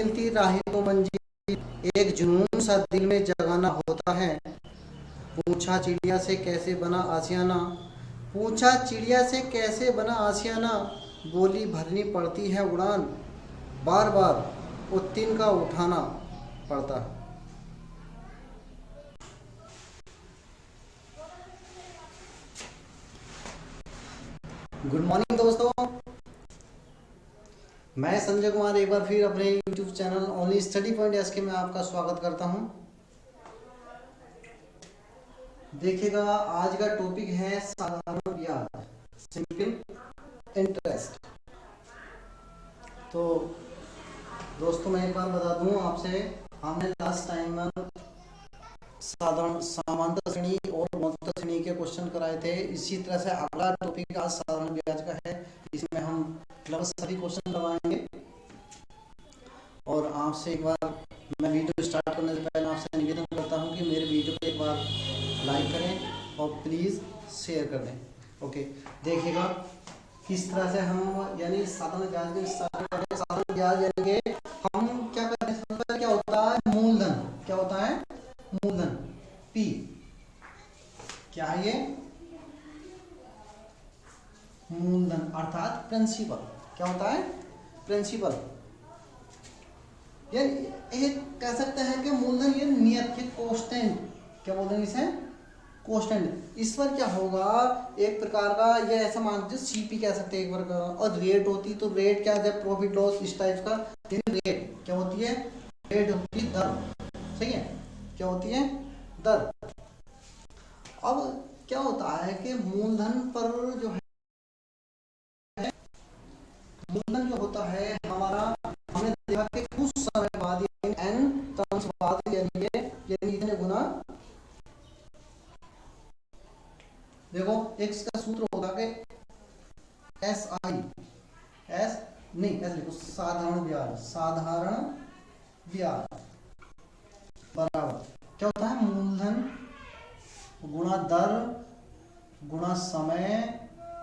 मिलती राहें तो मंजिल, एक जुनून सा दिल में जगाना होता है। पूछा चिड़िया से कैसे बना आशियाना, पूछा चिड़िया से कैसे बना आशियाना, बोली भरनी पड़ती है उड़ान, बार बार वो तिनका उठाना पड़ता है। गुड मॉर्निंग दोस्तों, मैं संजय कुमार एक बार फिर अपने YouTube channel only study point SK में आपका स्वागत करता हूं। देखिएगा, आज का टॉपिक है साधारण ब्याज, सिंपल इंटरेस्ट। तो दोस्तों, मैं एक बार बता दूं आपसे, हमने लास्ट टाइम साधारण समांतर श्रेणी और गुणोत्तर श्रेणी के क्वेश्चन कराए थे। इसी तरह से अगला टॉपिक आज साधारण ब्याज का है। इसमें हम लगभग सभी क्वेश्चन करवाएंगे। और आपसे एक बार मैं वीडियो स्टार्ट करने से पहले आपसे निवेदन करता हूं कि मेरे वीडियो को एक बार लाइक करें और प्लीज़ शेयर कर दें। ओके, देखिएगा किस तरह से हम यानी साधारण ब्याज के साधारण ब्याज यानी कि हम क्या करते हैं, क्या होता है मूलधन, क्या होता है मूलधन P, क्या है ये मूलधन अर्थात प्रिंसिपल। क्या होता है प्रिंसिपल, ये कह सकते हैं कि मूलधन ये नियत के कांस्टेंट, क्या बोलते हैं इसे कांस्टेंट। इस पर क्या होगा, एक प्रकार का ये ऐसा मान लीजिए सीपी कह सकते हैं एक बार का, और रेट होती तो रेट क्या है प्रॉफिट लॉस इस टाइप का। रेट क्या होती है, रेट होती है दर, सही है, क्या होती है दर। अब क्या होता है कि मूलधन पर जो है, मूलधन जो होता है हमारा, हमने देखा कि कुछ समय बाद n टर्म्स बाद यानी इतने गुना, देखो एक इसका सूत्र होगा कि एस नहीं ऐसे लिखो, साधारण ब्याज बराबर क्या होता है मूलधन गुणा दर गुणा समय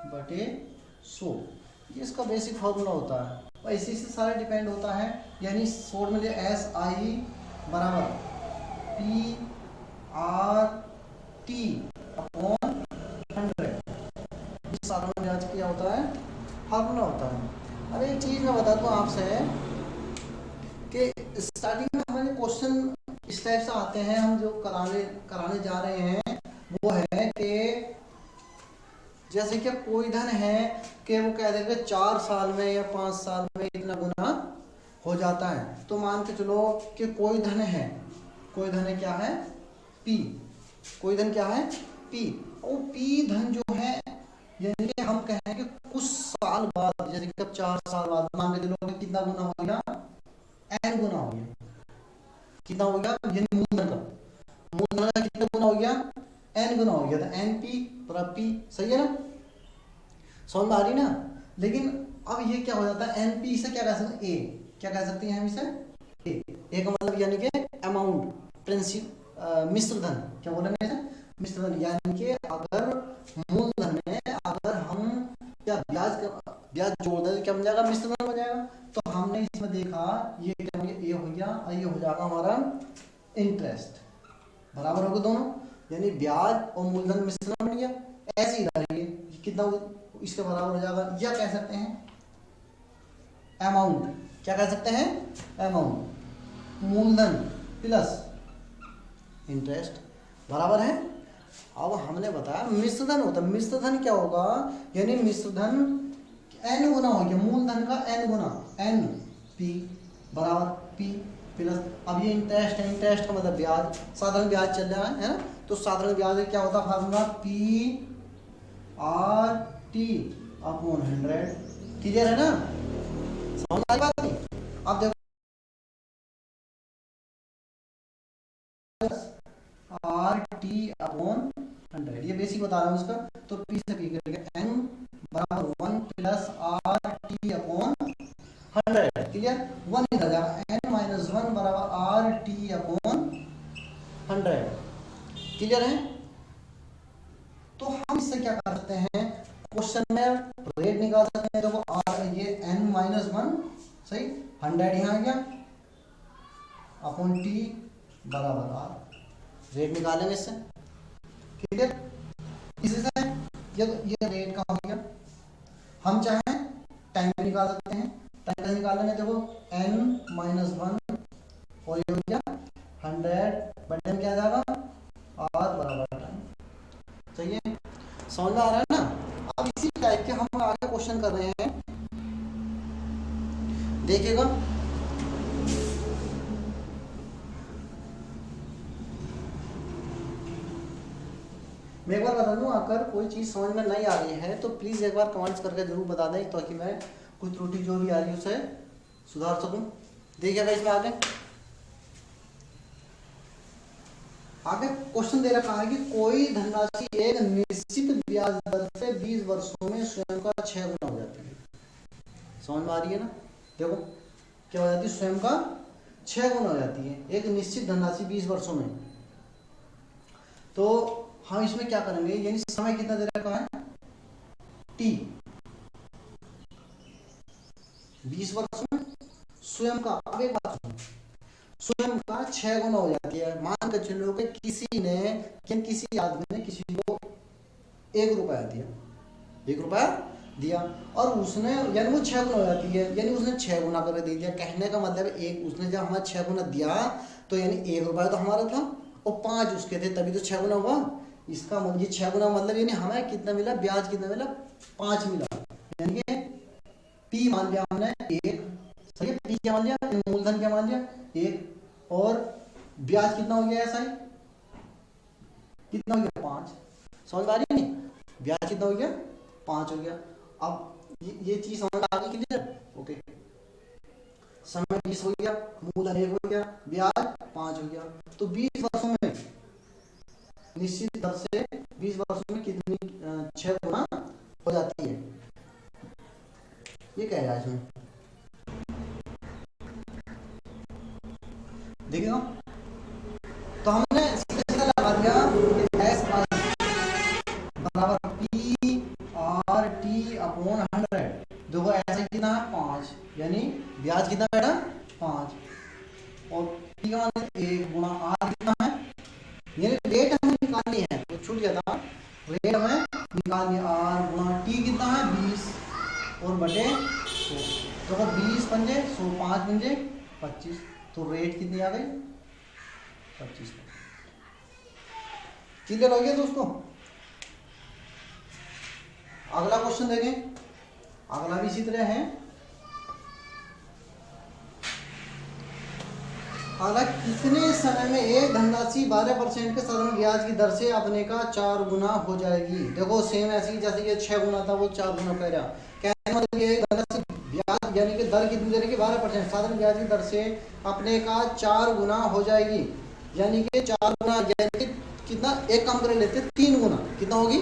बटे 100। ये इसका बेसिक फॉर्मूला होता है और इसी से सारे डिपेंड होता है। यानी शॉर्ट में एस आई बराबर पी आर टी अपॉन 100। साधारण ब्याज क्या होता है फॉर्मूला होता है। अब एक चीज मैं बता दूं आपसे कि स्टार्टिंग में हमारे क्वेश्चन इस टाइप से आते हैं, हम जो कराने जा रहे हैं वो है कि जैसे कि कोई धन है कि वो कह देंगे 4 साल में या 5 साल में इतना गुना हो जाता है। तो मान के चलो कि कोई धन है क्या है P, कोई धन क्या है P, और P धन जो है यानी कि हम कहें कि कुछ साल बाद, जैसे कि 4 साल बाद मान के चलो कितना गुना हो गया, n गुना हो गया। कितना हो गया, यानी मूलधन का कितना गुना हो गया, n गुना हो गया। तो NP बराबर P, सही है ना, समझ में आ रही ना। लेकिन अब ये क्या हो जाता है, NP से क्या कह सकते हैं, A क्या कह सकते हैं हम इसे, A का मतलब यानी कि अमाउंट, प्रिंसिपल, मिश्र धन, क्या बोलेंगे इसे मिश्र धन। यानी कि अगर मूलधन में अगर हम क्या ब्याज जोड़ दें क्या बन जाएगा, मिश्र धन हो जाएगा। तो हमने इसमें देखा ये क्या हो गया, A हो गया और ये हो जाएगा हमारा इंटरेस्ट, बराबर होगा दोनों, यानी ब्याज और मूलधन मिश्रण बन गया। ऐसे ही रहेंगे, कितना इसके बराबर हो जाएगा, या कह सकते हैं अमाउंट, क्या कह सकते हैं अमाउंट, मूलधन प्लस इंटरेस्ट बराबर है। अब हमने बताया मिश्रधन होता है, मिश्रधन क्या होगा, यानी मिश्रधन n गुना हो गया मूलधन का, n गुना n p बराबर p प्लस, अब ये इंटरेस्ट है, इंटरेस्ट का मतलब ब्याज, साधारण ब्याज चल रहा है ना। तो साधारण ब्याज क्या होता है formula, P R T upon 100। Clear है ना, समझ आ रही बात नहीं। अब देखो R T अपॉन 100, ये बेसिक बता रहा हूँ उसका। तो P से P करके n बराबर 1 plus R T upon 100। Clear, 1 इधर जाएगा, n माइनस 1 बराबर R T अपॉन 100। क्लियर है। तो हम इससे क्या कर सकते हैं, क्वेश्चन में रेट निकाल सकते हैं। देखो R ये n माइनस 1 सही, 100 यहाँ आ गया, अपॉन टी बराबर आर, रेट निकालेंगे इससे, क्लियर। इसी से ये रेट का हो गया। हम चाहें टाइम भी निकाल सकते हैं, टाइम कैसे निकालेंगे, देखो n-1 और ये हो गया 100 बटे में क्या जाएगा आर बराबर टाइम। सही है, समझ में आ रहा है ना। अब इसी टाइप के हम आगे क्वेश्चन कर रहे हैं, देखिएगा। मैं एक बार बता दूं, अगर कोई चीज़ समझ में नहीं आ रही है तो प्लीज़ एक बार कमेंट्स करके जरूर बता दें, ताकि मैं कुछ त्रुटि जो भी आ रही है उसे सुधार सकूं। देखिएगा इसमें आगे क्वेश्चन दे रखा है कि कोई धनराशि एक निश्चित ब्याज दर से 20 वर्षों में स्वयं का 6 गुना हो जाती है। समझ में आ रही है ना। देखो क्या हो जाती है, स्वयं का 6 गुना हो जाती है एक निश्चित धनराशि 20 वर्षों में। तो हम इसमें क्या करेंगे, यानी समय कितना दे रखा है टी, 20 वर्ष में स्वयं का, अब एक बात सुनो, स्वयं का 6 गुना हो जाती है। मान के चलो कि किसी आदमी ने किसी को 1 रुपया दिया, 1 रुपया दिया, और उसने, यानी वो 6 गुना हो जाती है, यानी उसने 6 गुना करके दे दिया। कहने का मतलब एक, उसने जब हमें 6 गुना दिया तो यानी 1 रुपया तो हमारा था और 5 उसके थे, तभी तो 6 गुना हुआ। इसका मतलब ये 6 गुना मतलब यानी हमें कितना मिला, ब्याज कितना मिला, 5 मिला। यानी कि पी मान लिया हमने 1, सही है, पी क्या मान लिया, मूलधन क्या मान लिया 1, और ब्याज कितना हो गया ऐसा ही, कितना हो गया 5। समझ में आ रही है, ब्याज कितना हो गया 5 हो गया। अब ये चीज समझ आ गई, क्लियर, ओके। समय 20 हो गया, मूलधन 1 हो गया, ब्याज 5 हो गया। तो 20 वर्षों में निश्चित दर से 20 वर्षों में कितनी 6 गुना हो जाती है, ये कह रहा है इसमें। देखिए तो हमने सीधा लगा दिया एस बराबर पी आर टी अपॉन 100। देखो ऐसा कितना है 5, यानी ब्याज कितना बैठा 5, और टी का मान 1 गुना आर कितना है, यानी रेट हमें निकालनी है, तो छूट गया था, रेट हमें निकालनी है, आर गुना टी कितना है 20 और बटे 100। तो 20 पंजे 100, 5 पंजे 25, तो रेट कितनी आ गई 25। क्लियर हो गया दोस्तों। अगला क्वेश्चन देखें, अगला भी इसी तरह है। अगला, कितने समय में एक धनराशि 12% के साधारण ब्याज की दर से अपने का 4 गुना हो जाएगी। देखो सेम ऐसी जैसे ये 6 गुना था वो 4 गुना कह रहा, कहने मतलब ये धनराशि ब्याज यानी कि दर कितनी दे रही है 12%, साधारण ब्याज की दर से अपने का 4 गुना हो जाएगी। यानी कि 4 गुना यानी कि कितना, एक काम कर लेते 3 गुना, कितना होगी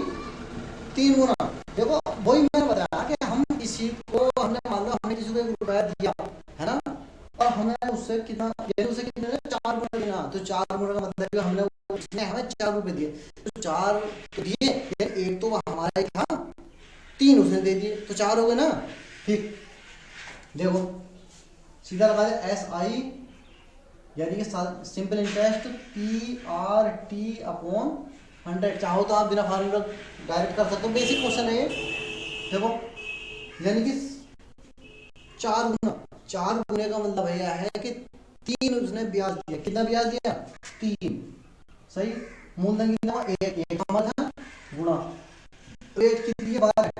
3 गुना। देखो वही मैंने बताया कि हम किसी को, हमने मान लो हमने किसी को 1 रुपया दिया है ना, और हमें उससे कितना, यानी उसे कितने 4 गुना देना, तो 4 गुना का मतलब हमने, उसने हमें 4 रुपए दिए, तो 4 दिए, एक तो हमारा ही था, 3 उसने दे दिए, तो 4 हो गए ना। ठीक, देखो सीधा लगा दे एस आई, यानी कि simple interest P R T upon 100। चाहो तो आप बिना फार्मूला डायरेक्ट कर सकते हो, बेसिक क्वेश्चन है ये। देखो यानी कि 4 गुना, 4 गुने का मतलब भैया है कि 3 उसने ब्याज दिया, कितना ब्याज दिया 3, सही। मूलधन कितना 1 था गुणा, रेट कितनी है 12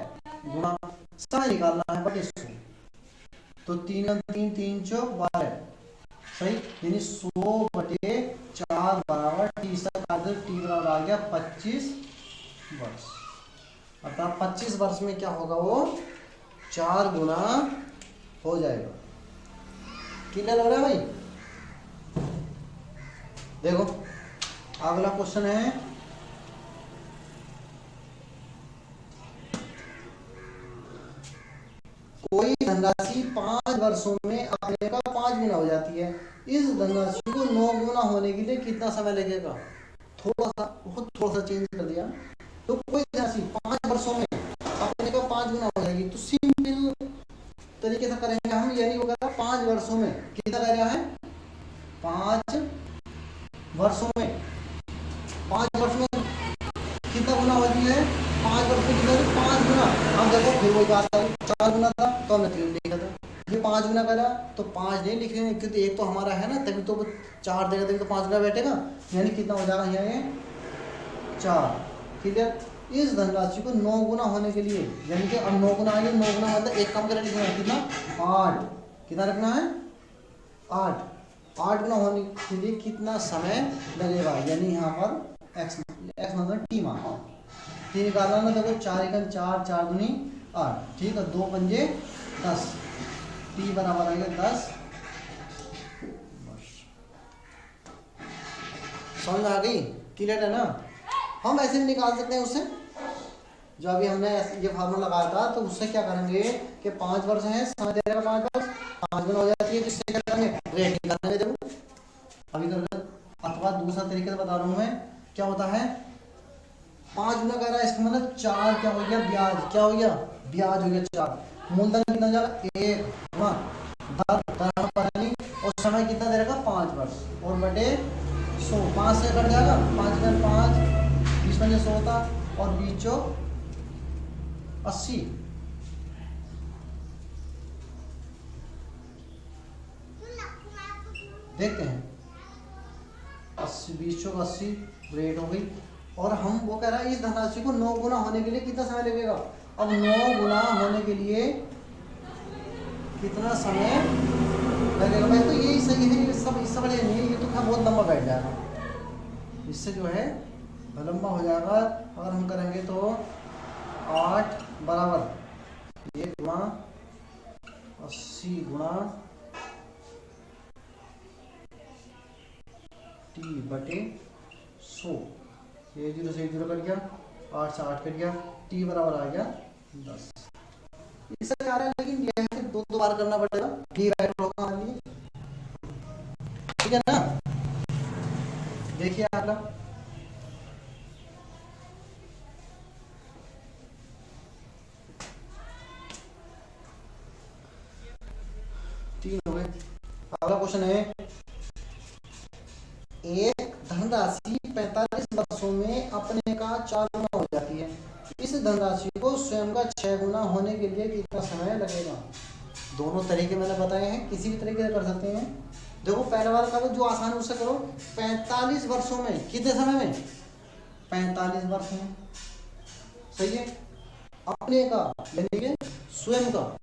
गुणा, समय निकालना है बटे 100, तो 3 3 3 चौक 12, सही, यानी 100 बटे 4 बराबर टी से टी बराबर आ गया 25 वर्ष। अर्थात 25 वर्ष में क्या होगा, वो 4 गुना हो जाएगा। क्लियर लग रहा है भाई। देखो अगला क्वेश्चन है, कोई धनराशि 5 वर्षों में अपने का 5 गुना हो जाती है। इस धनराशि को 9 गुना होने के लिए कितना समय लगेगा। थोड़ा सा चेंज कर दिया, तो कोई धनराशि 5 वर्षों में अपने का 5 गुना हो जाएगी, तो सिंपल तरीके से करेंगे हम, यानी वो कह रहा 5 वर्षों में कितना कर रहा है 5 वर्षों में, 5 वर्ष में कितना गुना होती है? 5 वर्ष में कितना? 5 गुना। अब देखो फिर वही बात आई, 4 गुना था तो हमने 3 लिखा था, ये 5 गुना करा तो 5 नहीं लिख रहे क्योंकि एक तो हमारा है ना, तभी तो 4 देगा, तभी तो 5 गुना बैठेगा, यानी कितना हो जाएगा यहाँ ये 4। क्लियर? इस धनराशि को 9 गुना होने के लिए, यानी कि अब 9 गुना आएंगे, 9 गुना मतलब एक कम करके लिखना है, कितना? 8। कितना रखना है? 8 गुना होने के लिए कितना समय लगेगा, यानी यहाँ पर x मतलब t मान t निकालना ना, देखो 4 एकम 4, 4 दूनी 8, ठीक है, 2 पंजे 10, t बराबर आएगा 10 वर्ष। समझ आ गई? क्लियर है ना? हम ऐसे भी निकाल सकते हैं उससे, जो अभी हमने ये फार्मूला लगाया था, तो उससे क्या करेंगे कि 5 वर्ष है, समय दे देगा 5 वर्ष, 5 गुना हो जाती है, तो इससे क्या करेंगे? रेट निकालेंगे। देखो अभी कर, अथवा दूसरा तरीके से बता रहा हूँ मैं, क्या होता है? 5 गुना कह रहा है, इसका मतलब 4 क्या हो गया? ब्याज। क्या हो गया? ब्याज हो गया 4। मूलधन कितना जाएगा? 1 गुना और समय कितना दे रहेगा? 5 वर्ष और बटे 100, 5 से कट जाएगा, 5 गुना 5, 20 पंजे 100 होता, और 20 चौक 80। देखते हैं, 80 20 चौक 80 रेट हो गई। और हम वो कह रहा है इस धनराशि को 9 गुना होने के लिए कितना समय लगेगा? अब 9 गुना होने के लिए कितना समय लगेगा भाई? तो यही सही है, सब इससे बड़े नहीं, ये तो क्या बहुत लंबा बैठ जाएगा, इससे जो है लंबा हो जाएगा। अगर हम करेंगे तो 8 बराबर 1 गुना 80 गुना t बटे 100, ये 0 से 1 0 कट गया, 8 से 8 कट गया, t बराबर आ गया 10। इससे क्या रहा है, लेकिन ये है कि 2 बार करना पड़ेगा, डिवाइड होगा हमारे लिए, ठीक है ना? देखिए अगला, हो गए। अगला क्वेश्चन है, एक धनराशि 45 वर्षों में अपने का 4 गुना हो जाती है, इस धनराशि को स्वयं का 6 गुना होने के लिए कितना समय लगेगा? दोनों तरीके मैंने बताए हैं, किसी भी तरीके से कर सकते हैं। देखो पहले वाला का जो आसान उससे करो, 45 वर्षों में, कितने समय में? 45 वर्ष में, सही है। अपने का यानी कि स्वयं का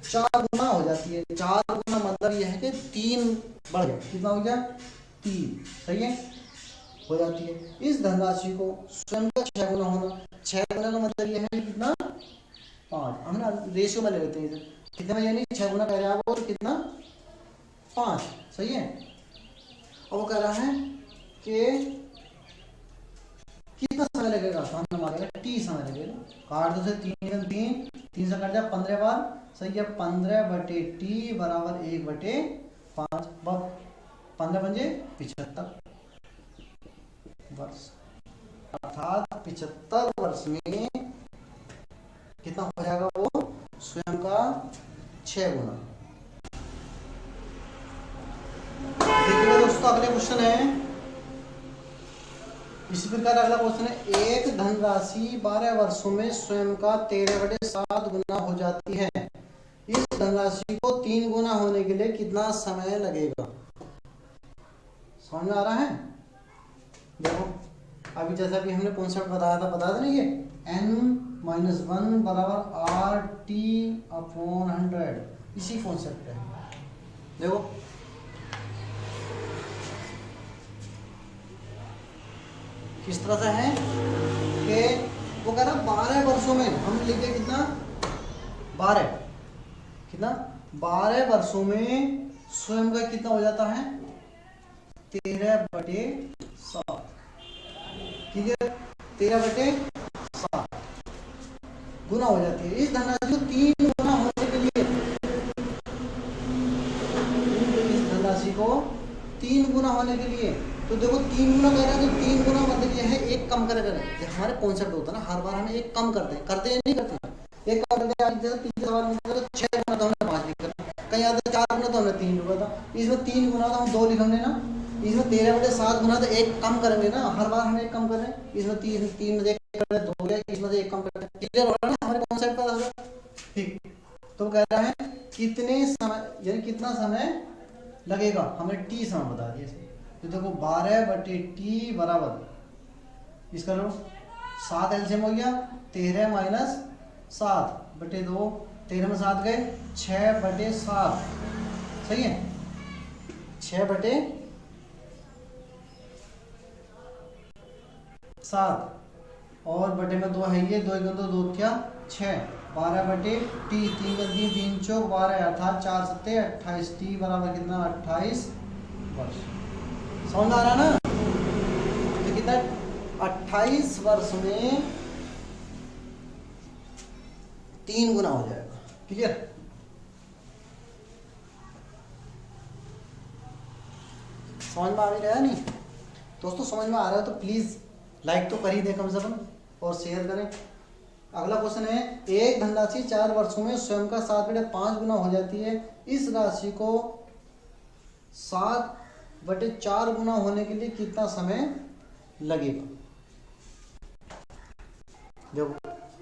4 गुना हो जाती है, 4 गुना मतलब यह है कि 3 बढ़ गया, कितना हो गया? 3, सही है, हो जाती है। इस धनराशि को स्वयं का 6 गुना होना, 6 गुना का मतलब यह है कितना? 5। हम ना रेशियो में ले लेते हैं, कितना यानी 6 गुना कह रहा है वो, तो कितना? 5, सही है। अब वो कह रहा है कि कितना समय लगेगा? तो हमने मारेगा t समय लगेगा, काट दो से 3 3 से कट जाए 15 बार, सही है, 15 बटे t बराबर 1 बटे 5, 15 पंजे 75 वर्ष, अर्थात 75 वर्ष में कितना हो जाएगा? वो स्वयं का 6 गुना। देखिए दोस्तों अगले क्वेश्चन है, इसी प्रकार अगला क्वेश्चन है, एक धनराशि 12 वर्षों में स्वयं का 13/7 गुना हो जाती है, इस धनराशि को 3 गुना होने के लिए कितना समय लगेगा? समझ में आ रहा है? देखो अभी जैसा कि हमने कॉन्सेप्ट बताया था, बता दें ये n-1 बराबर RT/100, इसी कॉन्सेप्ट है। देखो किस तरह से है कि वो कह रहा 12 वर्षों में, हम लिखे कितना? 12, कितना? 12 वर्षों में स्वयं का कितना हो जाता है? 13/7, क्लियर? 13/7 गुना हो जाती है। इस धनराशि को 3 गुना होने के लिए, इस धनराशि को 3 गुना होने के लिए, तो देखो 3 गुना कह रहा है, तो 3 गुना मतलब यह है एक कम कर करें, हमारे कॉन्सेप्ट होता है ना, हर बार हम एक कम करते हैं नहीं करते हैं, एक कम करते हैं। आज जैसे पिछले सवाल में 6 गुना तो हमने 5 लिखा, कहीं आता 4 गुना तो हमने 3 लिखा था, इसमें 3 गुना तो हम 2 लिखेंगे ना, इसमें 13/7 गुना तो 1 कम करेंगे ना, हर बार हम 1 कम कर रहे हैं, इसमें 3 में से 1 कर रहे हैं 2 हो गया, इसमें से 1 कम कर रहे हैं, क्लियर हो रहा है ना हमारे कॉन्सेप्ट का। ठीक, तो कह रहा है कितने समय यानी कितना समय लगेगा, हमें टी समय बता दिया। तो देखो 12/t बराबर इसका लो 7 एलसीएम हो गया, 13 - 7/2, 13 में 7 गए 6/7, सही है 6/7 और बटे में 2 है, ये 2 × 2 2 क्या 6, 12/t, 3 × 3 3 चौक 12 अर्थात 4 × 7 28, t बराबर कितना 28 वर्ष। समझ आ रहा ना, तो कितना 28 वर्ष में 3 गुना हो जाएगा, क्लियर। समझ में आ रहा है नहीं दोस्तों, समझ में आ रहा है तो प्लीज लाइक तो कर ही दें कम से कम और शेयर करें। अगला क्वेश्चन है, एक धनराशि 4 वर्षों में स्वयं का 7/5 गुना हो जाती है, इस राशि को 7/4 गुना होने के लिए कितना समय लगेगा। देखो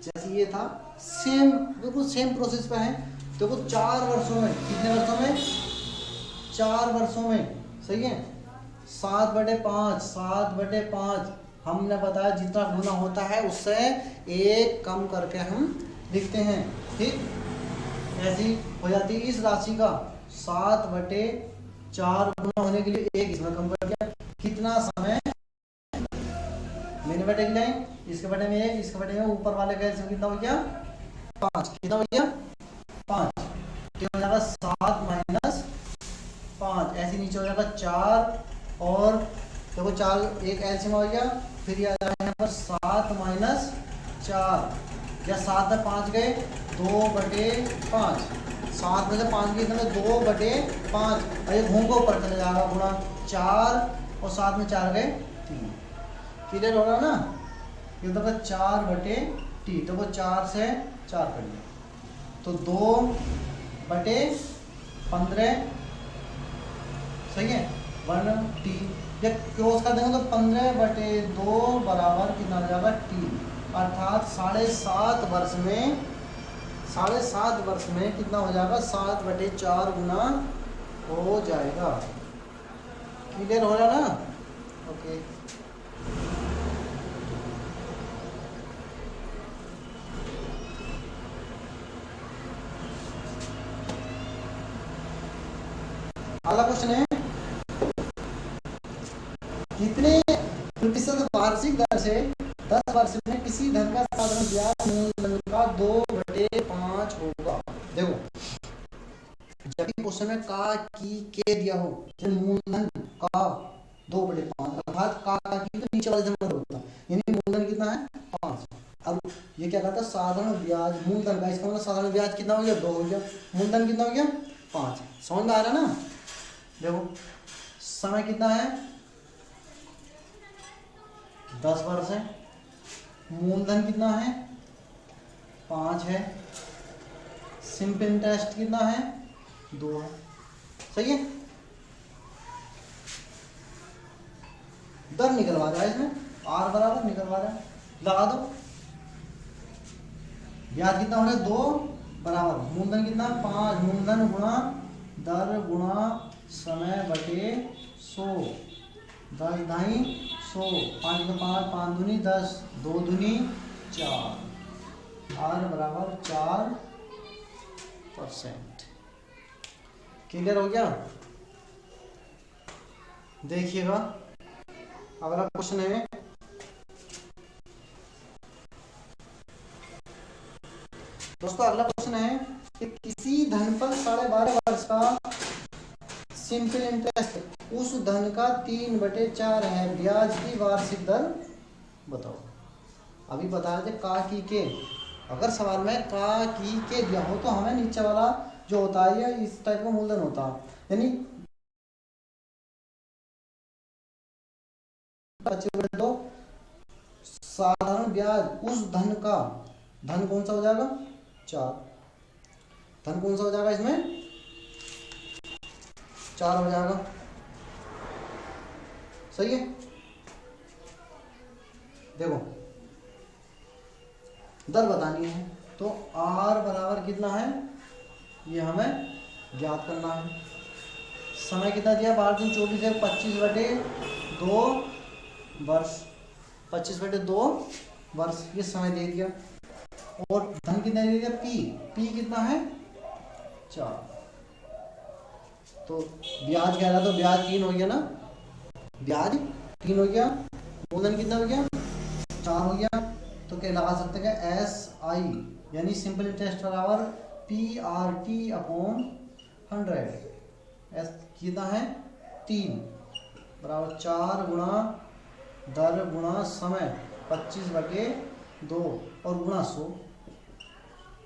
जैसे ये था सेम, बिल्कुल सेम प्रोसेस पे है। देखो 4 वर्षों में, कितने वर्षों में 4 वर्षों में, सही है 7/5 हमने बताया जितना गुना होता है उससे 1 कम करके हम लिखते हैं, ठीक। ऐसी हो जाती है इस राशि का 7/4 गुना होने के लिए 1 इसमें कम कर दिया, कितना समय मैंने बटे की लाइन, इसके बटे में 1, इसके बटे में ऊपर वाले का एलसीएम कितना हो गया 5, कितना हो गया 5, क्या हो जाएगा 7 - 5, ऐसे नीचे हो जाएगा 4 और देखो 4 एक एलसीएम हो गया, फिर आ जाएगा यहाँ पर 7 - 4 या 7 में 5 गए 2/5, 7 में से 5 गए इसमें 2/5, अरे घूम को ऊपर चले जाएगा गुणा 4 और 7 में 4 गए 3, क्लियर हो रहा ना। ये तो 4/t, तो वो 4 से 4 कर लिया तो 2/15, सही है 1t, जब क्रॉस कर देंगे तो 15/2 बराबर कितना हो जाएगा t, अर्थात 7.5 वर्ष में कितना हो जाएगा 7/4 गुना हो जाएगा, क्लियर हो रहा ना। ओके अगला क्वेश्चन है, कितने प्रतिशत वार्षिक दर से 10 वर्ष में किसी धन का साधारण ब्याज मूलधन का 2/5 होगा। देखो जब भी क्वेश्चन में का की के दिया हो, मूलधन का 2/5 अर्थात का की तो नीचे वाले नंबर होता है, यानी मूलधन कितना है 5। अब ये क्या कहता है साधारण ब्याज मूलधन का, इसका मतलब साधारण ब्याज कितना हो गया 2 हो गया, मूलधन कितना हो गया 5। समझ में आ रहा है ना। देखो समय कितना है 10 वर्ष है, मूलधन कितना है 5 है, सिंपल इंटरेस्ट कितना है 2 है, सही है। दर निकलवा रहा है इसमें, r बराबर निकलवा रहा है, लगा दो ब्याज कितना हो रहा है 2 बराबर मूलधन कितना 5, मूलधन गुणा दर गुणा समय बटे 100, 10 दाई 100, 5 में 5 5 दूनी 10, 2 दूनी 4, r बराबर 4%, क्लियर हो गया। देखिएगा अगला क्वेश्चन है, दोस्तों अगला क्वेश्चन है कि किसी धन पर 12.5 वर्ष का सिंपल इंटरेस्ट उस धन का 3/4 है, ब्याज की वार्षिक दर बताओ। अभी बताया थे का की के, अगर सवाल में का की के दिया हो तो हमें नीचे वाला जो होता है इस टाइप का मूलधन होता है, यानी 25/2 साधारण ब्याज उस धन का, धन कौन सा हो जाएगा 4, धन कौन सा हो जाएगा इसमें 4 हो जाएगा। सही है। देखो दर बतानी है तो r बराबर कितना है ये हमें ज्ञात करना है। समय कितना दिया 12 दिन 24 है 25/2 वर्ष, 25/2 वर्ष ये समय दे दिया। और धन कितना दे दिया p कितना है 4। तो ब्याज कह रहा तो ब्याज 3 हो गया ना, ब्याज 3 हो गया, मूलधन कितना हो गया 4 हो गया। तो क्या लगा सकते हैं SI यानी सिंपल इंटरेस्ट बराबर PRT/100। एस कितना है 3 बराबर 4 गुणा दर गुणा समय 25/2 और गुणा 100।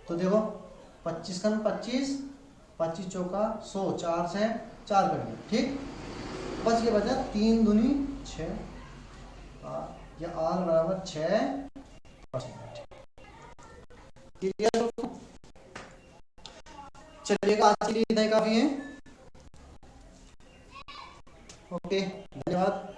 तो देखो 25 का 25, 25 चौका 100, 4 से 4 कर दिया, ठीक। बस ये बचा 3 दूनी 6 या R बराबर 6%। चलिएगा आज के लिए इतना ही काफी है। ओके धन्यवाद।